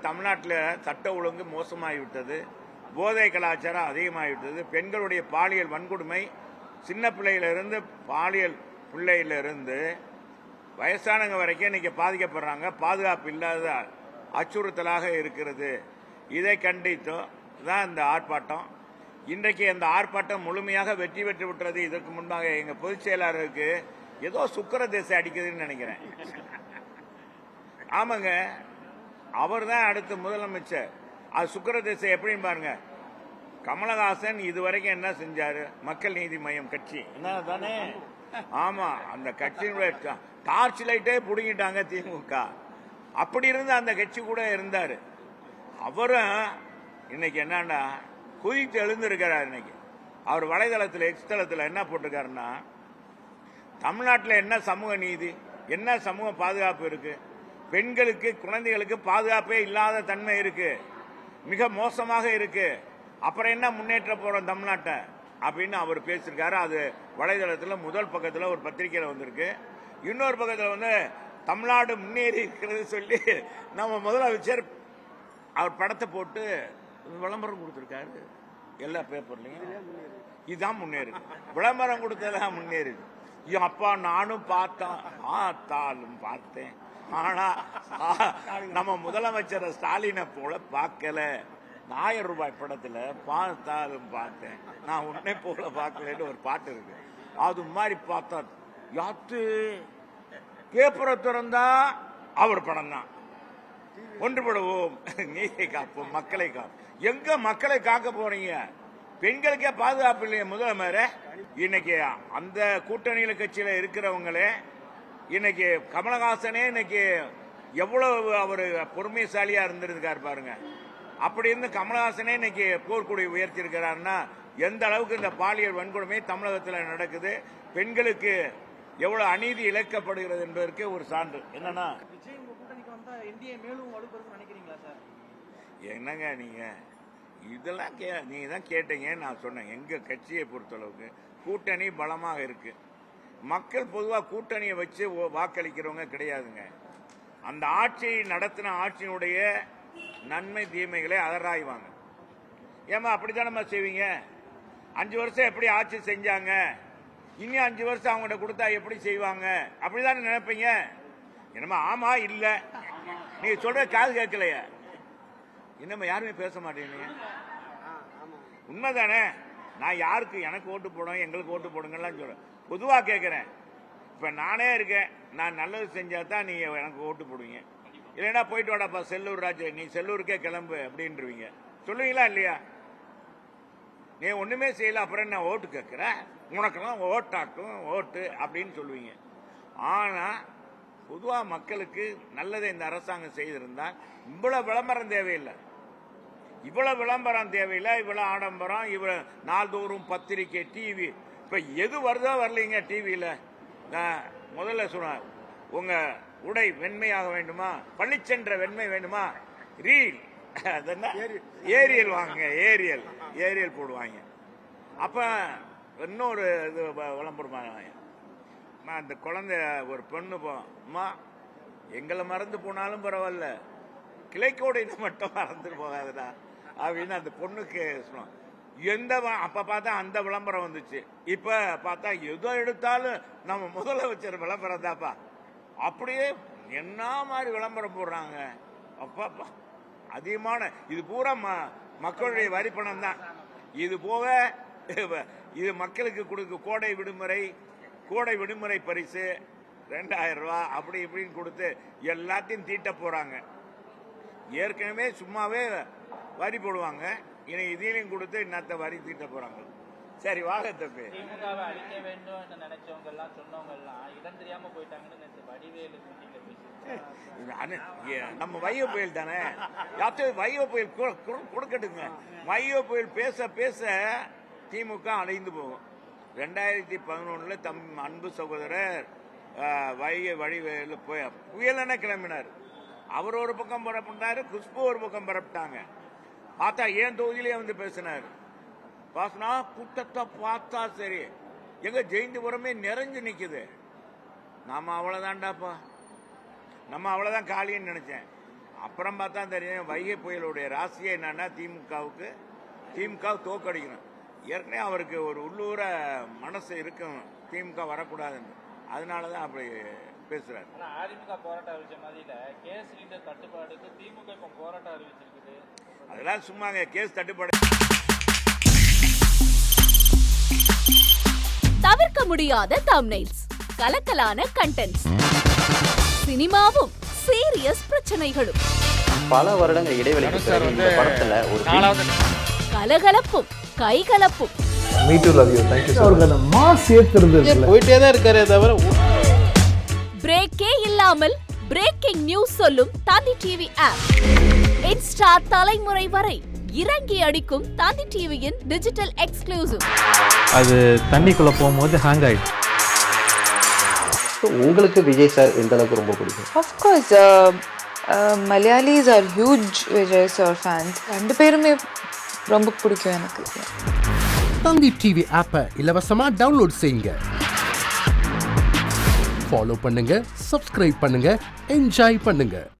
தமிழ்நாட்டில் சட்ட ஒழுங்கு மோசமாகிவிட்டது, போதை கலாச்சாரம் அதிகமாகிவிட்டது, பெண்களுடைய பாலியல் வன்கொடுமை சின்ன பிள்ளையிலிருந்து பாலியல் பிள்ளையிலிருந்து வயசானவங்க வரைக்கும் இன்னைக்கு பாதிக்கப்படுறாங்க. பாதுகாப்பு இல்லாத அச்சுறுத்தலாக இருக்கிறது. இதை கண்டித்தும் தான் இந்த ஆர்ப்பாட்டம். இன்றைக்கு அந்த ஆர்ப்பாட்டம் முழுமையாக வெற்றி பெற்று விட்டது. இதற்கு முன்பாக எங்க பொதுச் செயலாளருக்கு ஏதோ சுக்கர தேசம் அடிக்குதுன்னு நினைக்கிறேன். ஆமாங்க, அவர் தான் அடுத்த முதலமைச்சர். அது சுக்கர தேசம் எப்படின்னு பாருங்க. கமலஹாசன் இதுவரைக்கும் என்ன செஞ்சாரு? மக்கள் நீதி மய்யம் கட்சி என்ன தானே? ஆமா, அந்த கட்சியினுடைய டார்ச் லைட்டே புடுங்கிட்டாங்க திமுக. அப்படி இருந்த அந்த கட்சி கூட இருந்தாரு. அவரும் இன்னைக்கு என்னன்னா குதித்து எழுந்திருக்கிறார். இன்னைக்கு அவர் வலைதளத்தில் எக்ஸ் தளத்தில் என்ன போட்டிருக்காருன்னா, தமிழ்நாட்டில் என்ன சமூக நீதி, என்ன சமூக பாதுகாப்பு இருக்கு? பெண்களுக்கு குழந்தைகளுக்கு பாதுகாப்பே இல்லாத தன்மை இருக்கு, மிக மோசமாக இருக்கு. அப்புறம் என்ன முன்னேற்ற போறோம் தமிழ்நாட்டை அப்படின்னு அவர் பேசியிருக்காரு. அது வலைதளத்தில் முதல் பக்கத்தில் ஒரு பத்திரிகையில் வந்திருக்கு. இன்னொரு பக்கத்தில் தமிழ்நாடு முன்னேறி இருக்கிறது சொல்லி நம்ம முதலமைச்சர் அவர் படத்தை போட்டு விளம்பரம் கொடுத்திருக்காரு எல்லா பேப்பர்லயும். இதுதான் முன்னேறு, விளம்பரம் கொடுத்ததான் முன்னேறு. அப்பா நானும் பார்த்தாலும் பார்த்தேன், ஆனா நம்ம முதலமைச்சர் ஸ்டாலினை போல பார்க்கல. 1000 ரூபாய் படத்துல பார்த்தாலும் பார்த்தேன், நான் உன்னை போல பார்க்கலன்னு ஒரு பாட்டு இருக்கு. அது மாதிரி பார்த்தா யாத்து பேப்பரை திறந்தா அவர் படம் தான். ஒன்றுபடுவோம், நீரை காப்போம், மக்களை காப்போம். எங்க மக்களை காக்க போறீங்க? பெண்களுக்கே பாதுகாப்பு இல்லையா முதலமைச்சர்? இன்னைக்கு அந்த கூட்டணியில கட்சியில இருக்கிறவங்களே இன்னைக்கு கமலஹாசனே இன்னைக்கு எவ்வளவு அவர் பொறுமைசாலியா இருந்திருக்காரு பாருங்க. அப்படி இருந்து கமலஹாசனே இன்னைக்கு போர்க்குடி உயர்த்தி இருக்கிறாருன்னா எந்த அளவுக்கு இந்த பாலியல் வன்கொடுமை தமிழகத்தில் நடக்குது, பெண்களுக்கு எவ்வளவு அநீதி இழைக்கப்படுகிறது என்பதற்கு ஒரு சான்று. என்னன்னா என்னங்க நீங்க இதெல்லாம் நீங்க தான் கேட்டீங்க, நான் சொன்னேன். எங்க கட்சியை பொறுத்தளவுக்கு கூட்டணி பலமாக இருக்கு. மக்கள் பொதுவாக கூட்டணியை வச்சு வாக்களிக்கிறவங்க கிடையாதுங்க. அந்த ஆட்சியை நடத்தின ஆட்சியினுடைய நன்மை தீமைகளை அகராய்வாங்க. ஏமா அப்படித்தான் நம்ம செய்வீங்க? 5 வருஷம் எப்படி ஆட்சி செஞ்சாங்க, இனி 5 வருஷம் அவங்கள்ட்ட கொடுத்தா எப்படி செய்வாங்க, அப்படிதான் நினைப்பீங்க. என்னமா ஆமா இல்ல நீங்க சொல்ற காது கேட்கலையா? என்னமா யாருமே பேச மாட்டேங்க. உண்மைதானே? நான் யாருக்கு எனக்கு ஓட்டு போடும், எங்களுக்கு ஓட்டு போடுங்கலாம் சொல்றேன். பொதுவா கேட்கிறேன். இப்ப நானே இருக்கேன், நான் நல்லது செஞ்சா தான் நீங்க எனக்கு ஓட்டு போடுவீங்க. இல்லைன்னா போயிட்டு வாடாப்பா செல்லூர் ராஜு, நீ செல்லூருக்கே கிளம்பு அப்படின்றீங்க. சொல்லுவீங்களா இல்லையா? நீ ஒண்ணுமே செய்யல, அப்புறம் என்ன ஓட்டு கேட்கிற, உனக்கெல்லாம் ஓட்டாக்கும் ஓட்டு அப்படின்னு சொல்லுவீங்க. ஆனா பொதுவா மக்களுக்கு நல்லதை இந்த அரசாங்கம் செய்திருந்தால் இவ்வளவு விளம்பரம் தேவையில்லை, இவ்வளவு விளம்பரம் தேவையில்லை, இவ்வளவு ஆடம்பரம், இவ்வளவு நாள்தோறும் பத்திரிகை, டிவி. இப்ப எது வருதோ வரலீங்க டிவியில. முதல்ல சொன்ன உங்க உடை வெண்மையாக வேண்டுமா, பள்ளிச்சென்ற வெண்மை வேண்டுமா, ரீல் ஏரியல் வாங்க, ஏரியல் போடுவாங்க. அப்ப இன்னொரு இது விளம்பரமாக அந்த குழந்தை ஒரு பொண்ணு போமா, எங்களை மறந்து போனாலும் பரவாயில்ல, கிளைக்கோடு மட்டும் மறந்துட்டு போகாதுடா அப்படின்னு அந்த பொண்ணுக்கு சொன்னோம். அப்ப பார்த்தா அந்த விளம்பரம் வந்துச்சு. இப்ப பார்த்தா எதோ எடுத்தாலும் நம்ம முதலமைச்சர் விளம்பரம் தாப்பா. அப்படியே என்ன மாதிரி விளம்பரம் போடுறாங்க. அப்பா அதிகமான இது பூரா மக்களுடைய வரி பணம் தான். இது போக இது மக்களுக்கு கொடுக்க கோடை விடுமுறை பரிசு 2000 ரூபாய் அப்படி இப்படின்னு கொடுத்து எல்லாத்தையும் தீட்ட போறாங்க. ஏற்கனவே சும்மாவே வரி போடுவாங்க, இனி இதையும் கொடுத்து இன்னத்த வரி தீட்ட போறாங்க. சரி வாங்க தம்பி. அழிக்க வேண்டும் என்று நினைச்சவங்க எல்லாம் சொன்னவங்க எல்லாம் இடம் தெரியாம போயிட்டாங்கன்னு வடிவேலு நம்ம வைகை புயல் தானே, வைகை புயல் கொடுக்கட்டுங்க. வைகை புயல் பேச பேச திமுக அடைந்து போகும். 2011 தம் அன்பு சகோதரர் வைகை வடிவேலு புயலென கிளம்பினார். அவர் ஒரு பக்கம் பரப்பிட்டாரு, குஷ்பு ஒரு பக்கம் பரப்பிட்டாங்க. பார்த்தா ஏன் தொகுதியிலே வந்து பேசினார். பாசனா கூட்டத்தை பார்த்தா சரி, எங்க ஜெயந்திபுரமே நிறைஞ்சு நிக்குது. நாம அவ்வளவுதான்டாப்பா, நம்ம அவ்வளவுதான் காலின்னு நினைச்சேன். அப்புறம் பார்த்தா தெரியும் வைகை புயலுடைய ராசியே என்னன்னா திமுக தோக்கடிக்கணும். ஏற்கனவே அவருக்கு ஒரு உள்ளூர மனசு இருக்கும் திமுக வரக்கூடாதுன்னு, அதனால தான் அப்படி பேசுறாரு. ஆனா அதிமுக போராட்டம் அறிவிச்ச மாதிரில கேஸ் சிலிண்டர் தட்டுப்பாடுக்கு திமுக இப்போ போராட்டம் அறிவிச்சிருக்குது. அதெல்லாம் சும்மாங்க, கேஸ் தட்டுப்பாடு. தவிர்க்க முடியாத தம்ப்நெயில்ஸ், கலக்கலான கண்டென்ட்ஸ், சினிமாவும் சீரியஸ் பிரச்சனைகளும், பல வருடங்கள் இடைவெளிக்கு பிறகு இந்த படத்துல ஒரு கலகலப்பும் கைகலப்பும், me too love you thank you. அவருக்கு அந்த மாஸ் ஏத்துறது போயிட்டே தான் இருக்காரே தவிர பிரேக்கே இல்லாமல் பிரேக்கிங் நியூஸ் சொல்லும் தந்தி டிவி ஆப். இன்ஸ்டா தலைமுறை வரை இறங்கி அடிக்கும் தந்தி டிவியின் டிஜிட்டல் எக்ஸ்க்ளூசிவ். அது தண்ணிக்குள்ள போகும்போது ஹேங் ஆயிடுச்சு. உங்களுக்கு விஜய் சார் எந்த அளவுக்கு ரொம்ப பிடிக்கும்? Of course, Malayalis are huge Vijay sir fans. ரெண்டு பேருமே ரொம்ப பிடிக்கும் எனக்கு. தந்தி டிவி ஆப்பை இலவசமா டவுன்லோட் செய்யுங்க. ஃபாலோ பண்ணுங்க, சப்ஸ்கிரைப் பண்ணுங்க, என்ஜாய் பண்ணுங்க.